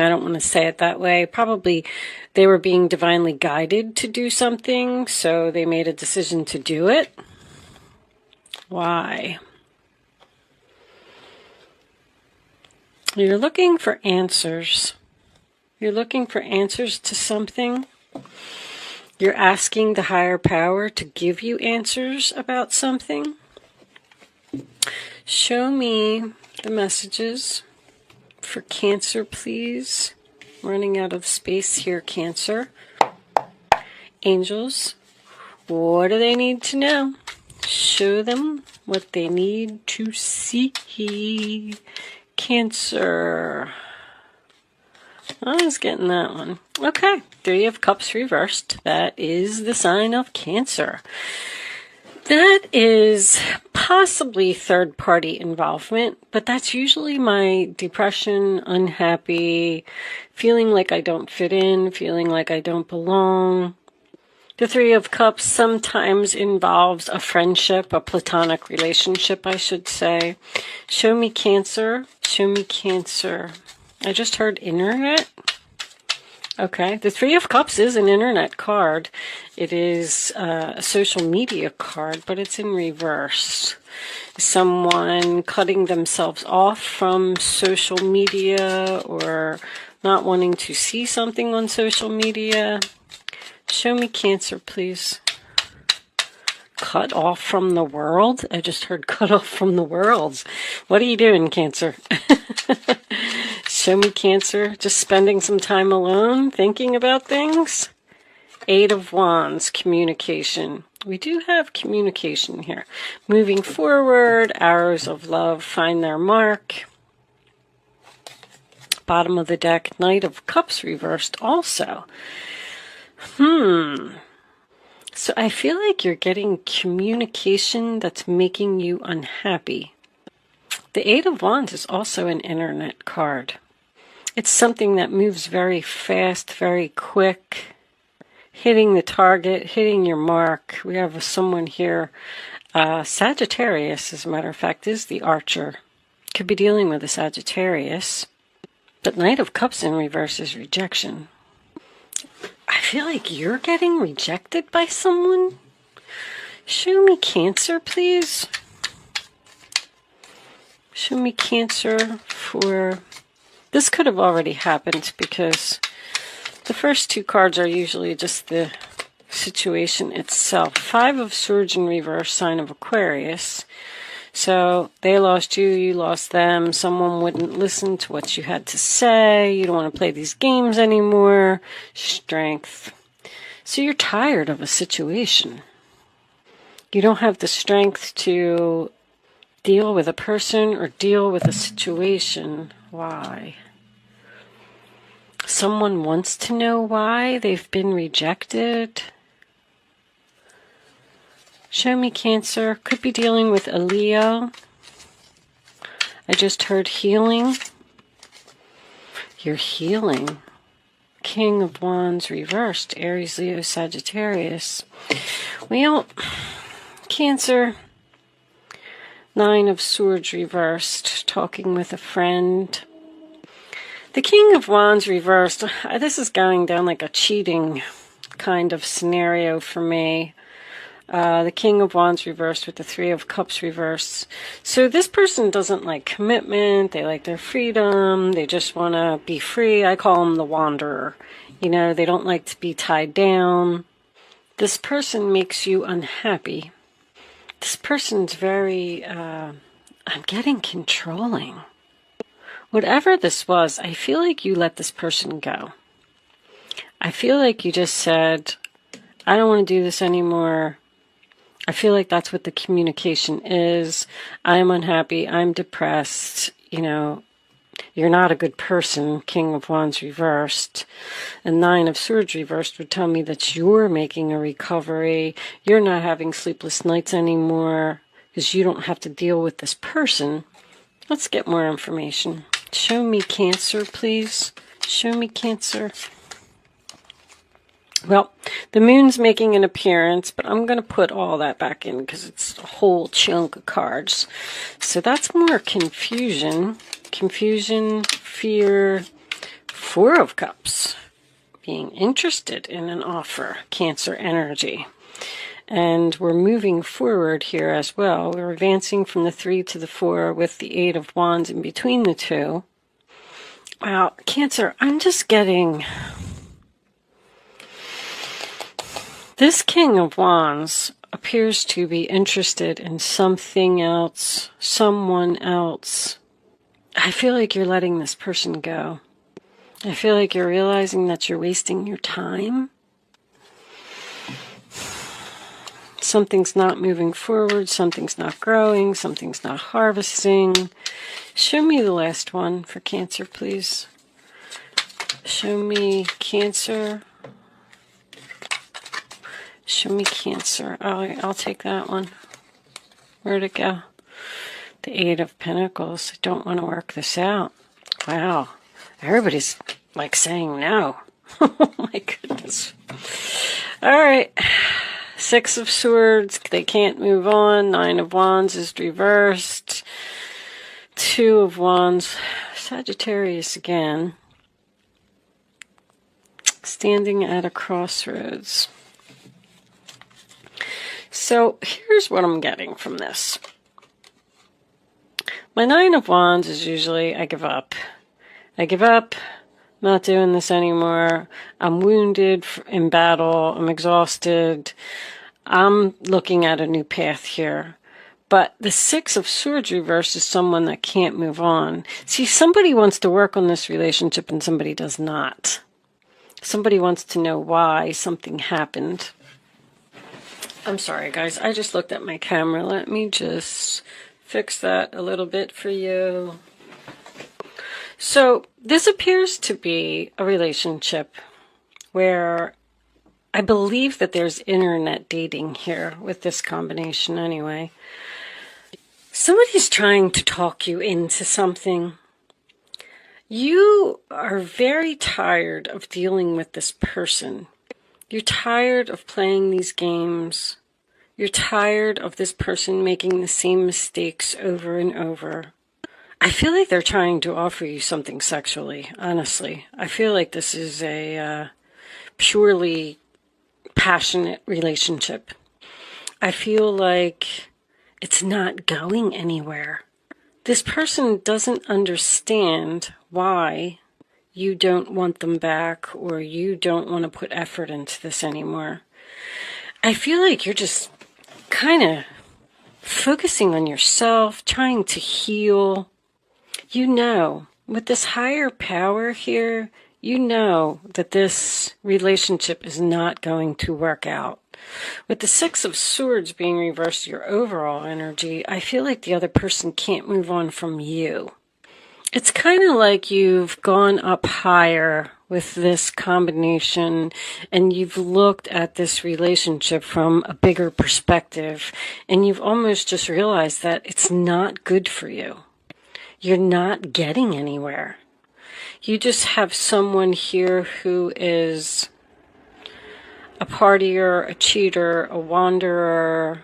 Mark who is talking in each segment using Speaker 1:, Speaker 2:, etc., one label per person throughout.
Speaker 1: I don't want to say it that way. Probably they were being divinely guided to do something, so they made a decision to do it. Why? You're looking for answers. You're looking for answers to something. You're asking the higher power to give you answers about something. Show me the messages for Cancer, please. Running out of space here, Cancer. Angels, what do they need to know? Show them what they need to see. Cancer. I was getting that one. Okay, Three of Cups reversed. That is the sign of Cancer. That is possibly third-party involvement, but that's usually my depression, unhappy, feeling like I don't fit in, feeling like I don't belong. The Three of Cups sometimes involves a friendship, a platonic relationship, I should say. Show me Cancer. Show me Cancer. I just heard internet. Okay, the Three of Cups is an internet card. It is a social media card, but it's in reverse. Someone cutting themselves off from social media or not wanting to see something on social media. Show me Cancer, please. Cut off from the world? I just heard cut off from the world. What are you doing, Cancer? Show me Cancer. Just spending some time alone, thinking about things. Eight of Wands, communication. We do have communication here. Moving forward, arrows of love find their mark. Bottom of the deck, Knight of Cups reversed also. So I feel like you're getting communication that's making you unhappy. The Eight of Wands is also an internet card. It's something that moves very fast, very quick, hitting the target, hitting your mark. We have someone here, Sagittarius, as a matter of fact, is the Archer. Could be dealing with a Sagittarius. But Knight of Cups in reverse is rejection. I feel like you're getting rejected by someone. Show me Cancer, please. Show me Cancer for... This could have already happened because the first two cards are usually just the situation itself. Five of Swords in reverse, sign of Aquarius. So they lost you, you lost them. Someone wouldn't listen to what you had to say. You don't want to play these games anymore. Strength. So you're tired of a situation. You don't have the strength to deal with a person or deal with a situation. Why? Someone wants to know why they've been rejected. Show me Cancer. Could be dealing with a Leo. I just heard healing. You're healing. King of Wands reversed. Aries, Leo, Sagittarius. Well, Cancer. Nine of Swords reversed. Talking with a friend. The King of Wands reversed. This is going down like a cheating kind of scenario for me. The King of Wands reversed with the Three of Cups reversed. So this person doesn't like commitment. They like their freedom. They just want to be free. I call them the wanderer. You know, they don't like to be tied down. This person makes you unhappy. This person's very, I'm getting controlling. Whatever this was, I feel like you let this person go. I feel like you just said, I don't want to do this anymore. I feel like that's what the communication is. I'm unhappy. I'm depressed. You know, you're not a good person. King of Wands reversed. And Nine of Swords reversed would tell me that you're making a recovery. You're not having sleepless nights anymore because you don't have to deal with this person. Let's get more information. Show me Cancer, please. Show me Cancer. Well, the moon's making an appearance, but I'm going to put all that back in because it's a whole chunk of cards. So that's more confusion. Confusion, fear, Four of Cups. Being interested in an offer. Cancer energy. And we're moving forward here as well. We're advancing from the 3 to the 4 with the 8 of Wands in between the two. Wow, Cancer, I'm just getting... This King of Wands appears to be interested in something else, someone else. I feel like you're letting this person go. I feel like you're realizing that you're wasting your time. Something's not moving forward, something's not growing, something's not harvesting. Show me the last one for Cancer, please. Show me Cancer. Show me Cancer. I'll take that one. Where'd it go? The 8 of Pentacles. I don't want to work this out. Wow. Everybody's like saying no. Oh my goodness. All right. 6 of Swords, they can't move on. 9 of Wands is reversed. 2 of Wands, Sagittarius again. Standing at a crossroads. So here's what I'm getting from this. My 9 of Wands is usually, I give up. I give up. Not doing this anymore. I'm wounded in battle. I'm exhausted. I'm looking at a new path here. But the 6 of Swords reverse is someone that can't move on. See, somebody wants to work on this relationship and somebody does not. Somebody wants to know why something happened. I'm sorry, guys. I just looked at my camera. Let me just fix that a little bit for you. So this appears to be a relationship where I believe that there's internet dating here with this combination anyway. Somebody's trying to talk you into something. You are very tired of dealing with this person. You're tired of playing these games. You're tired of this person making the same mistakes over and over. I feel like they're trying to offer you something sexually, honestly. I feel like this is a purely passionate relationship. I feel like it's not going anywhere. This person doesn't understand why you don't want them back or you don't want to put effort into this anymore. I feel like you're just kind of focusing on yourself, trying to heal. You know, with this higher power here, you know that this relationship is not going to work out. With the 6 of Swords being reversed, your overall energy, I feel like the other person can't move on from you. It's kind of like you've gone up higher with this combination and you've looked at this relationship from a bigger perspective and you've almost just realized that it's not good for you. You're not getting anywhere. You just have someone here who is a partier, a cheater, a wanderer,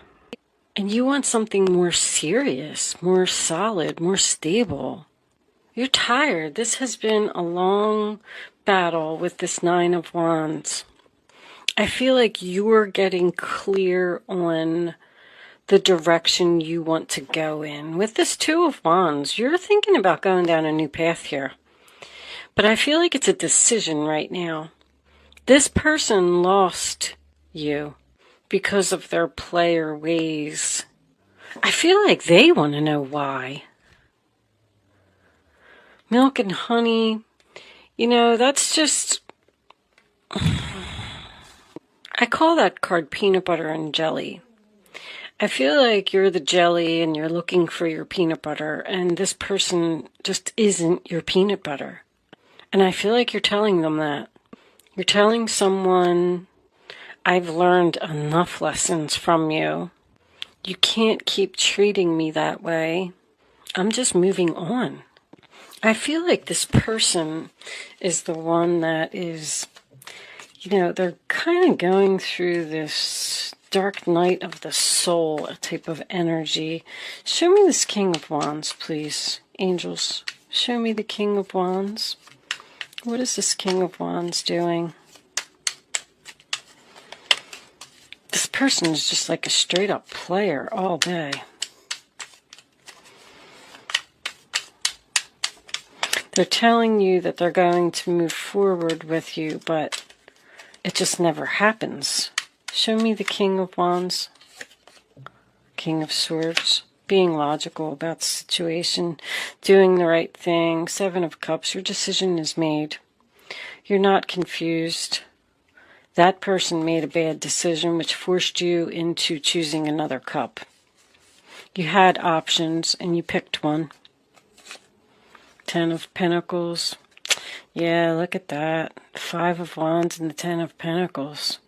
Speaker 1: and you want something more serious, more solid, more stable. You're tired. This has been a long battle with this 9 of Wands. I feel like you're getting clear on the direction you want to go in. With this 2 of Wands, you're thinking about going down a new path here. But I feel like it's a decision right now. This person lost you because of their player ways. I feel like they want to know why. Milk and honey, you know, that's just... I call that card peanut butter and jelly. I feel like you're the jelly and you're looking for your peanut butter, and this person just isn't your peanut butter. And I feel like you're telling them that. You're telling someone, I've learned enough lessons from you. You can't keep treating me that way. I'm just moving on. I feel like this person is the one that is, you know, they're kind of going through this dark night of the soul, a type of energy. Show me this King of Wands, please. Angels, show me the King of Wands. What is this King of Wands doing? This person is just like a straight up player all day. They're telling you that they're going to move forward with you, but it just never happens. Show me the King of Wands. King of Swords. Being logical about the situation. Doing the right thing. Seven of Cups. Your decision is made. You're not confused. That person made a bad decision which forced you into choosing another cup. You had options and you picked one. Ten of Pentacles. Yeah, look at that. Five of Wands and the Ten of Pentacles.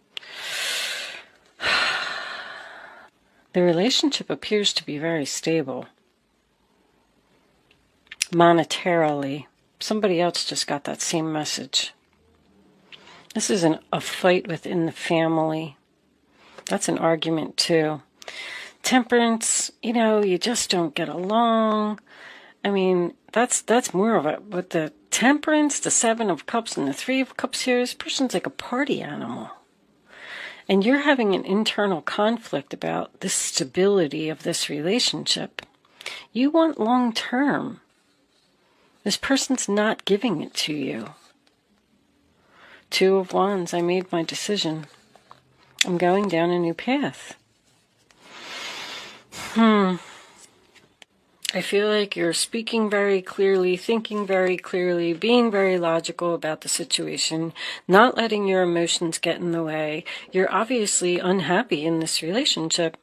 Speaker 1: The relationship appears to be very stable. Monetarily. Somebody else just got that same message. This isn't a fight within the family. That's an argument too. Temperance, you know, you just don't get along. I mean, that's more of it. With the Temperance, the Seven of Cups, and the Three of Cups here, this person's like a party animal. And you're having an internal conflict about the stability of this relationship. You want long term. This person's not giving it to you. Two of Wands, I made my decision. I'm going down a new path. I feel like you're speaking very clearly, thinking very clearly, being very logical about the situation, not letting your emotions get in the way. You're obviously unhappy in this relationship.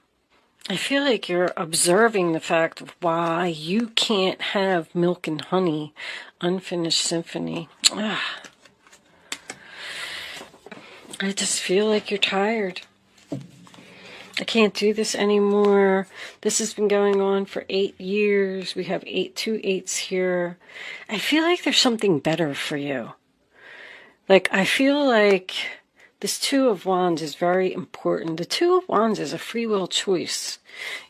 Speaker 1: I feel like you're observing the fact of why you can't have milk and honey, unfinished symphony. I just feel like you're tired. I can't do this anymore. This has been going on for 8 years. We have 2 8s here. I feel like there's something better for you. Like, I feel like this Two of Wands is very important. The Two of Wands is a free will choice.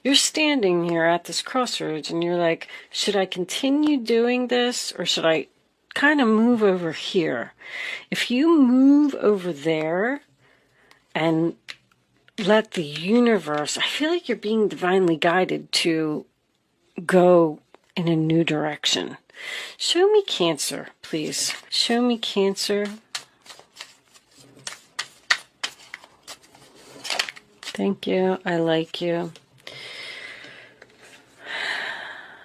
Speaker 1: You're standing here at this crossroads and you're like, should I continue doing this or should I kind of move over here? If you move over there and let the universe, I feel like you're being divinely guided to go in a new direction. Show me Cancer, please. Show me Cancer. Thank you. I like you.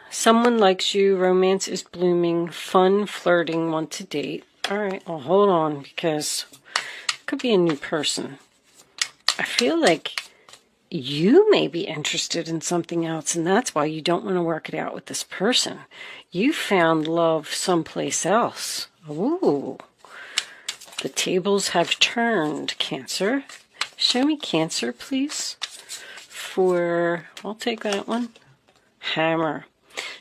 Speaker 1: Someone likes you. Romance is blooming. Fun, flirting, want to date. All right, well, hold on, because it could be a new person. I feel like you may be interested in something else, and that's why you don't want to work it out with this person. You found love someplace else. Ooh. The tables have turned, Cancer. Show me Cancer, please. I'll take that one. Hammer.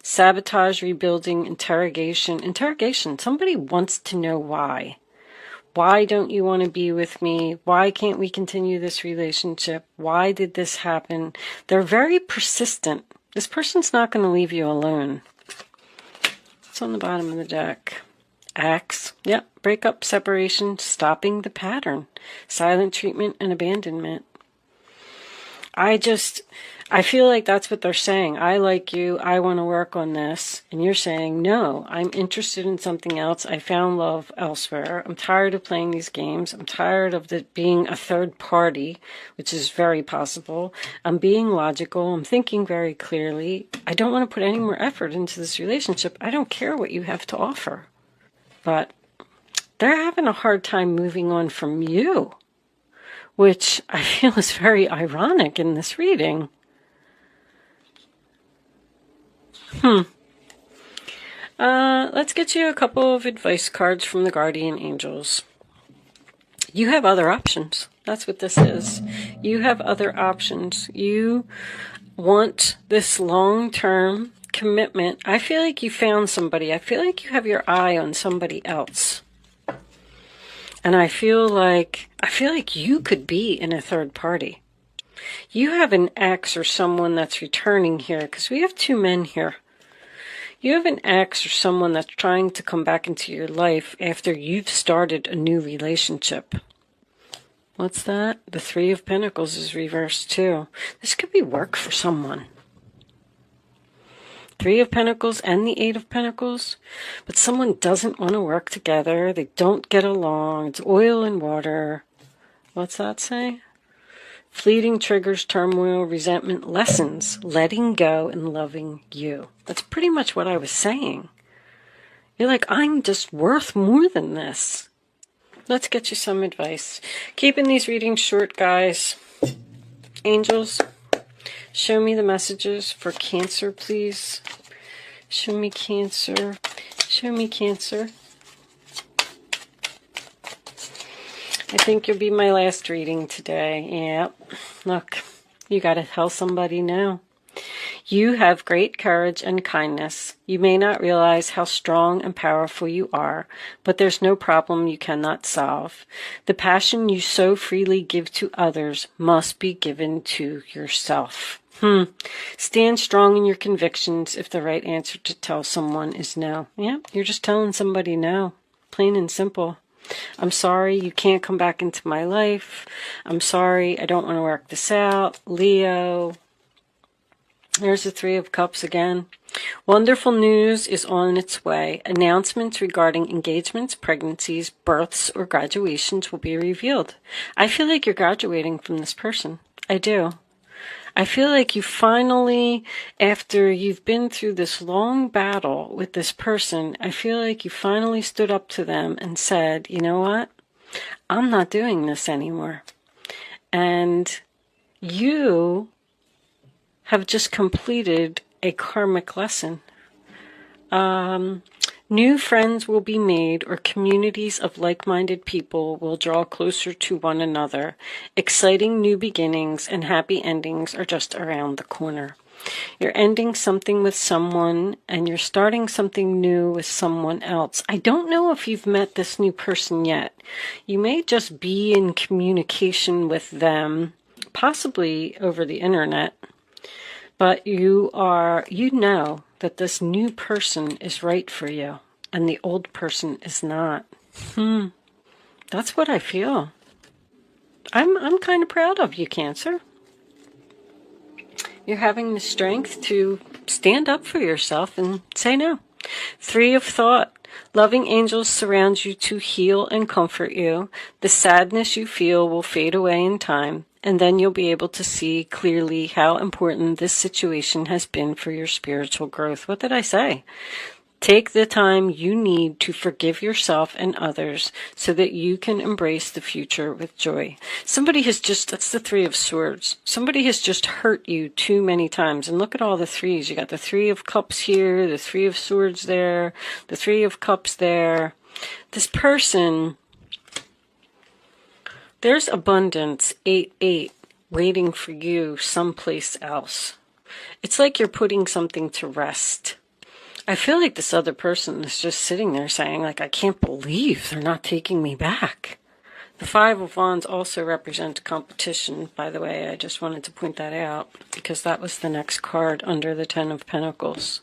Speaker 1: Sabotage, rebuilding, interrogation. Interrogation. Somebody wants to know why. Why don't you want to be with me? Why can't we continue this relationship? Why did this happen? They're very persistent. This person's not going to leave you alone. It's on the bottom of the deck. Axe. Yep. Breakup, separation, stopping the pattern. Silent treatment and abandonment. I feel like that's what they're saying. I like you. I want to work on this. And you're saying, no, I'm interested in something else. I found love elsewhere. I'm tired of playing these games. I'm tired of it being a third party, which is very possible. I'm being logical. I'm thinking very clearly. I don't want to put any more effort into this relationship. I don't care what you have to offer. But they're having a hard time moving on from you, which I feel is very ironic in this reading. Let's get you a couple of advice cards from the guardian angels. You have other options. That's what this is. You have other options. You want this long-term commitment. I feel like you found somebody. I feel like you have your eye on somebody else. And I feel like you could be in a third party. You have an ex or someone that's returning here, because we have 2 men here. You have an ex or someone that's trying to come back into your life after you've started a new relationship. What's that? The Three of Pentacles is reversed too. This could be work for someone. Three of Pentacles and the Eight of Pentacles. But someone doesn't want to work together. They don't get along. It's oil and water. What's that say? Fleeting triggers, turmoil, resentment, lessons, letting go and loving you. That's pretty much what I was saying. You're like, I'm just worth more than this. Let's get you some advice. Keeping these readings short, guys. Angels, show me the messages for Cancer, please. Show me Cancer. Show me Cancer. I think you'll be my last reading today. Yep. Look, you got to tell somebody now. You have great courage and kindness. You may not realize how strong and powerful you are, but there's no problem you cannot solve. The passion you so freely give to others must be given to yourself. Stand strong in your convictions if the right answer to tell someone is no. Yeah, you're just telling somebody no. Plain and simple. I'm sorry you can't come back into my life. I'm sorry I don't want to work this out. Leo. There's the Three of Cups again. Wonderful news is on its way. Announcements regarding engagements, pregnancies, births, or graduations will be revealed. I feel like you're graduating from this person. I do. I feel like you finally, after you've been through this long battle with this person, I feel like you finally stood up to them and said, you know what? I'm not doing this anymore. And you have just completed a karmic lesson. New friends will be made, or communities of like-minded people will draw closer to one another. Exciting new beginnings and happy endings are just around the corner. You're ending something with someone, and you're starting something new with someone else. I don't know if you've met this new person yet. You may just be in communication with them, possibly over the internet. But you know that this new person is right for you, and the old person is not. That's what I feel. I'm kind of proud of you, Cancer. You're having the strength to stand up for yourself and say no. Three of Thought. Loving angels surround you to heal and comfort you. The sadness you feel will fade away in time, and then you'll be able to see clearly how important this situation has been for your spiritual growth. What did I say? Take the time you need to forgive yourself and others so that you can embrace the future with joy. That's the Three of Swords. Somebody has just hurt you too many times. And look at all the threes. You got the Three of Cups here, the Three of Swords there, the Three of Cups there. This person, there's abundance, 8-8, waiting for you someplace else. It's like you're putting something to rest. I feel like this other person is just sitting there saying, like, I can't believe they're not taking me back. The Five of Wands also represents competition, by the way. I just wanted to point that out because that was the next card under the Ten of Pentacles.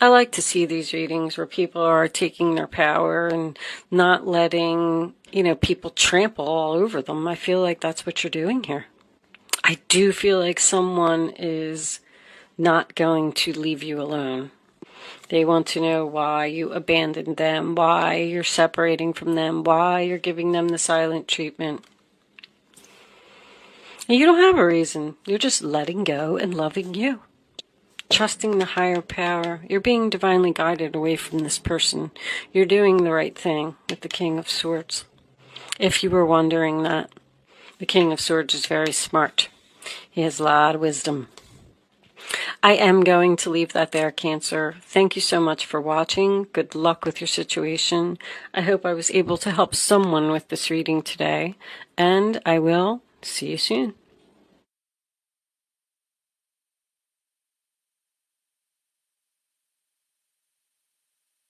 Speaker 1: I like to see these readings where people are taking their power and not letting, people trample all over them. I feel like that's what you're doing here. I do feel like someone is not going to leave you alone. They want to know why you abandoned them, why you're separating from them, why you're giving them the silent treatment. And you don't have a reason. You're just letting go and loving you. Trusting the higher power. You're being divinely guided away from this person. You're doing the right thing with the King of Swords. If you were wondering that, the King of Swords is very smart. He has a lot of wisdom. I am going to leave that there, Cancer. Thank you so much for watching. Good luck with your situation. I hope I was able to help someone with this reading today, and I will see you soon.